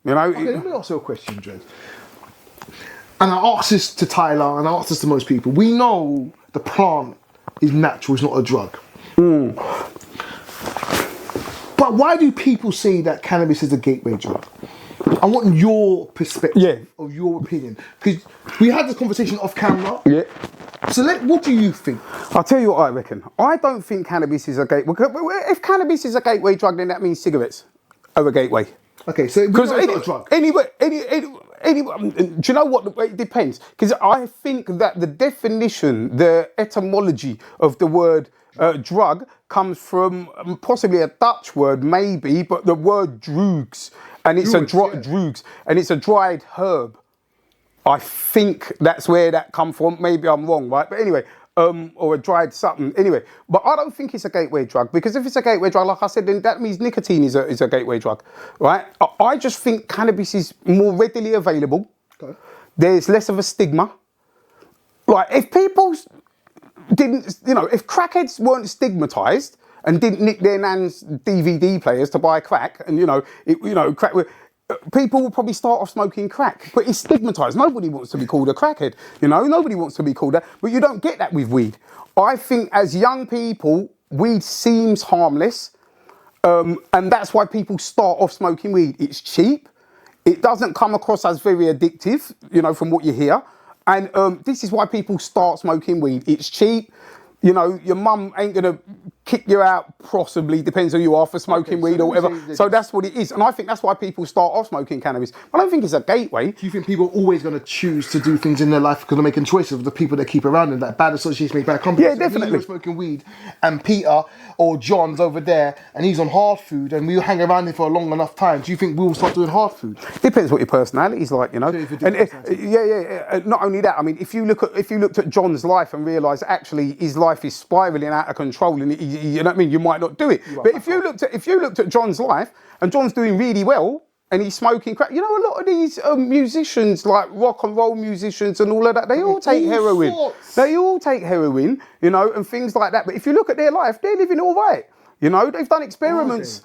You know. Okay, let me ask you a question, Dred. And I ask this to Tyler, and I ask this to most people. We know the plant is natural; it's not a drug. But why do people say that cannabis is a gateway drug? I want your perspective of your opinion, because we had this conversation off camera. Yeah. So what do you think? I'll tell you what I reckon. I don't think cannabis is a gateway. If cannabis is a gateway drug, then that means cigarettes are a gateway. Okay, so because it's not a drug. Anyway, do you know what? It depends. Because I think that the definition, the etymology of the word drug comes from possibly a Dutch word, maybe, but the word drugs, and it's drugs, and it's a dried herb. I think that's where that come from. Maybe I'm wrong, right? But anyway, or a dried something. Anyway, but I don't think it's a gateway drug, because if it's a gateway drug, like I said, then that means nicotine is a gateway drug, right? I just think cannabis is more readily available. Okay. There's less of a stigma. Like, if people didn't, if crackheads weren't stigmatized and didn't nick their nan's DVD players to buy crack, and crack. People will probably start off smoking crack, but it's stigmatized. Nobody wants to be called a crackhead, nobody wants to be called that, but you don't get that with weed. I think as young people, weed seems harmless, and that's why people start off smoking weed. It's cheap, it doesn't come across as very addictive, from what you hear, and this is why people start smoking weed. It's cheap. Your mum ain't gonna kick you out, possibly, depends who you are, for smoking weed or whatever. So that's what it is. And I think that's why people start off smoking cannabis. I don't think it's a gateway. Do you think people are always going to choose to do things in their life because they're making choices of the people they keep around them, that bad associations make bad companies? Yeah, definitely. You're smoking weed and Peter or John's over there and he's on hard food and we hang around him for a long enough time. Do you think we'll start doing hard food? Depends what your personality's like, And not only that, I mean, if you looked at John's life and realised actually his life is spiralling out of control, and you know what I mean, you might not do it. But if you looked at John's life and John's doing really well and he's smoking crack, a lot of these musicians, like rock and roll musicians and all of that, they all take heroin. They all take heroin, and things like that. But if you look at their life, they're living all right. They've done experiments.